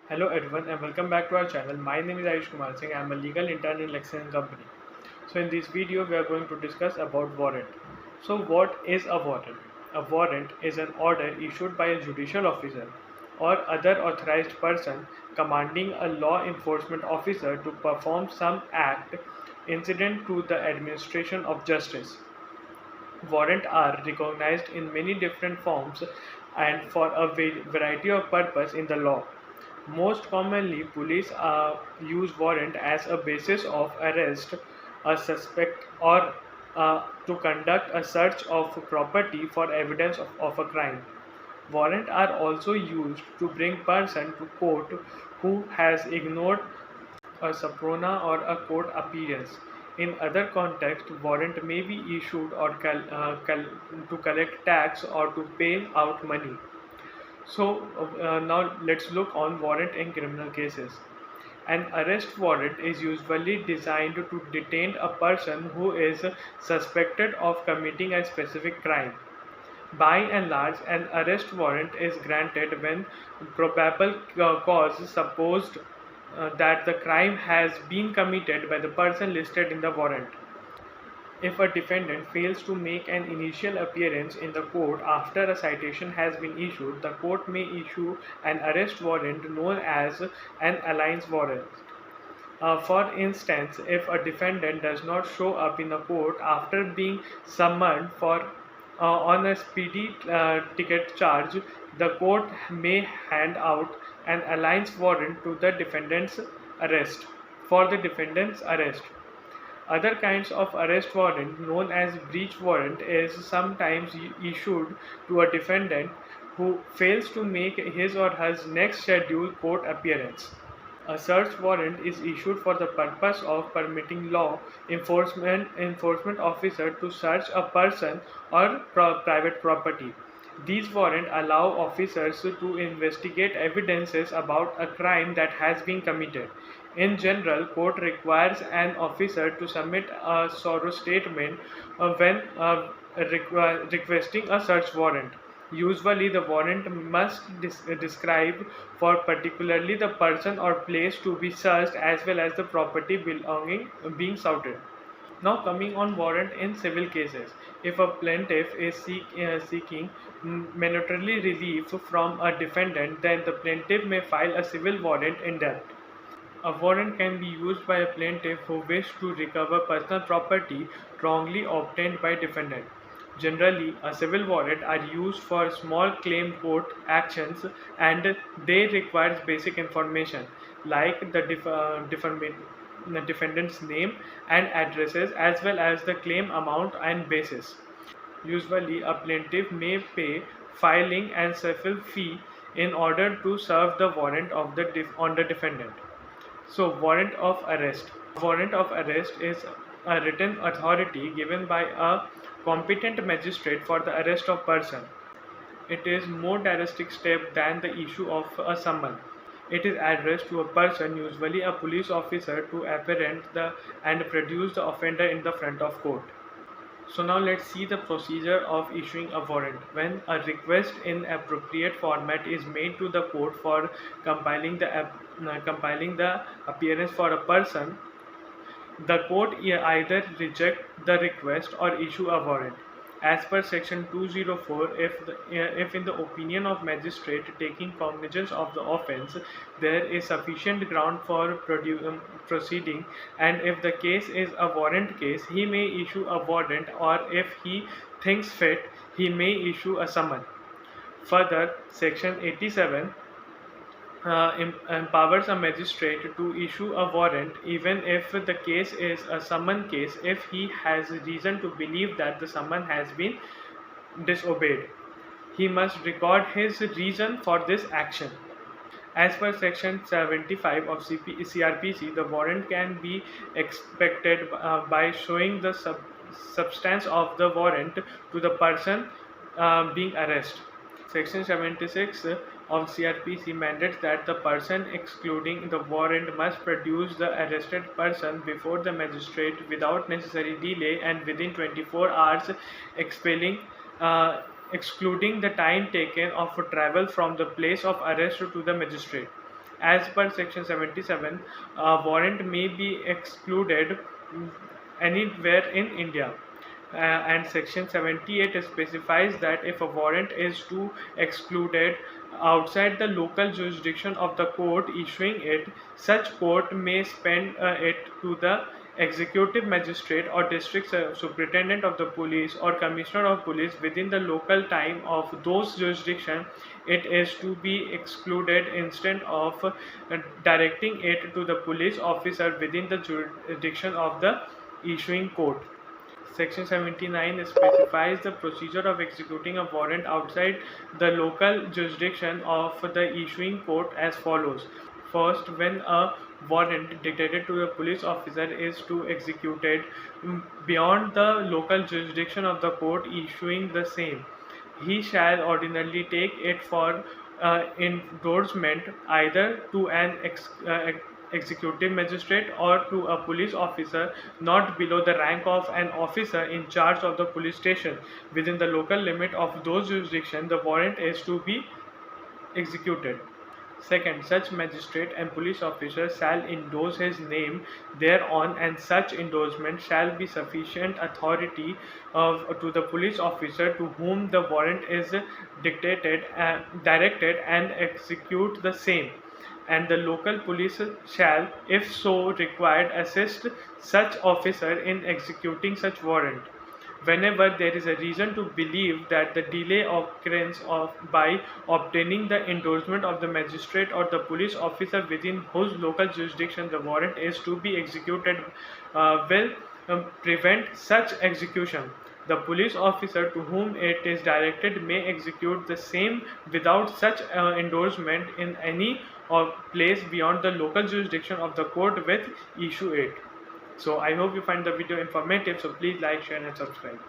Hello everyone and welcome back to our channel. My name is Ayush Kumar Singh. I am a legal intern in Lexington Company. So in this video we are going to discuss about warrant. So what is a warrant? A warrant is an order issued by a judicial officer or other authorized person commanding a law enforcement officer to perform some act incident to the administration of justice. Warrants are recognized in many different forms and for a variety of purposes in the law. Most commonly, police use warrant as a basis of arrest a suspect or to conduct a search of property for evidence of a crime. Warrants are also used to bring person to court who has ignored a subpoena or a court appearance. In other contexts, warrant may be issued or to collect tax or to pay out money. Now let's look on warrant in criminal cases. An arrest warrant is usually designed to detain a person who is suspected of committing a specific crime. By and large, an arrest warrant is granted when probable cause supposed that the crime has been committed by the person listed in the warrant. If a defendant fails to make an initial appearance in the court after a citation has been issued, the court may issue an arrest warrant known as an alias warrant. For instance, if a defendant does not show up in a court after being summoned on a speedy ticket charge, the court may hand out an alias warrant to the defendant's arrest for the defendant's arrest. Other kinds of arrest warrant, known as breach warrant, is sometimes issued to a defendant who fails to make his or her next scheduled court appearance. A search warrant is issued for the purpose of permitting law enforcement officer to search a person or private property. These warrants allow officers to investigate evidences about a crime that has been committed. In general, court requires an officer to submit a thorough statement when requesting a search warrant. Usually, the warrant must describe for particularly the person or place to be searched as well as the property belonging being sought. Now, coming on warrant in civil cases, if a plaintiff is seeking monetary relief from a defendant, then the plaintiff may file a civil warrant in depth. A warrant can be used by a plaintiff who wishes to recover personal property wrongly obtained by defendant. Generally, a civil warrant are used for small claim court actions and they require basic information like the defendant's name and addresses as well as the claim amount and basis. Usually, a plaintiff may pay filing and civil fee in order to serve the warrant on the defendant. So, warrant of arrest. Warrant of arrest is a written authority given by a competent magistrate for the arrest of person. It is more drastic step than the issue of a summons. It is addressed to a person, usually a police officer, to apprehend and produce the offender in the front of court. So now let's see the procedure of issuing a warrant. When a request in appropriate format is made to the court for compiling the appearance for a person, the court either reject the request or issue a warrant. As per section 204, if in the opinion of magistrate taking cognizance of the offence, there is sufficient ground for proceeding, and if the case is a warrant case, he may issue a warrant, or if he thinks fit, he may issue a summons. Further, section 87 empowers a magistrate to issue a warrant even if the case is a summon case if he has reason to believe that the summon has been disobeyed. He must record his reason for this action. As per section 75 of CRPC, the warrant can be expected by showing the substance of the warrant to the person being arrested. Section 76 of CRPC mandates that the person excluding the warrant must produce the arrested person before the magistrate without necessary delay and within 24 hours, excluding the time taken of travel from the place of arrest to the magistrate. As per section 77, a warrant may be excluded anywhere in India. And section 78 specifies that if a warrant is to excluded outside the local jurisdiction of the court issuing it, such court may spend it to the executive magistrate or district superintendent of the police or commissioner of police within the local time of those jurisdiction. It is to be excluded instead of directing it to the police officer within the jurisdiction of the issuing court. Section 79 specifies the procedure of executing a warrant outside the local jurisdiction of the issuing court as follows. First, when a warrant dictated to a police officer is to execute it beyond the local jurisdiction of the court issuing the same, he shall ordinarily take it for endorsement either to an executive magistrate or to a police officer not below the rank of an officer in charge of the police station within the local limit of those jurisdictions. The warrant is to be executed. Second, such magistrate and police officer shall endorse his name thereon, and such endorsement shall be sufficient authority to the police officer to whom the warrant is directed and execute the same. And the local police shall, if so required, assist such officer in executing such warrant. Whenever there is a reason to believe that the delay occurrence of by obtaining the endorsement of the magistrate or the police officer within whose local jurisdiction the warrant is to be executed will prevent such execution. The police officer to whom it is directed may execute the same without such endorsement in any place beyond the local jurisdiction of the court with issue it. So I hope you find the video informative, so please like, share and subscribe.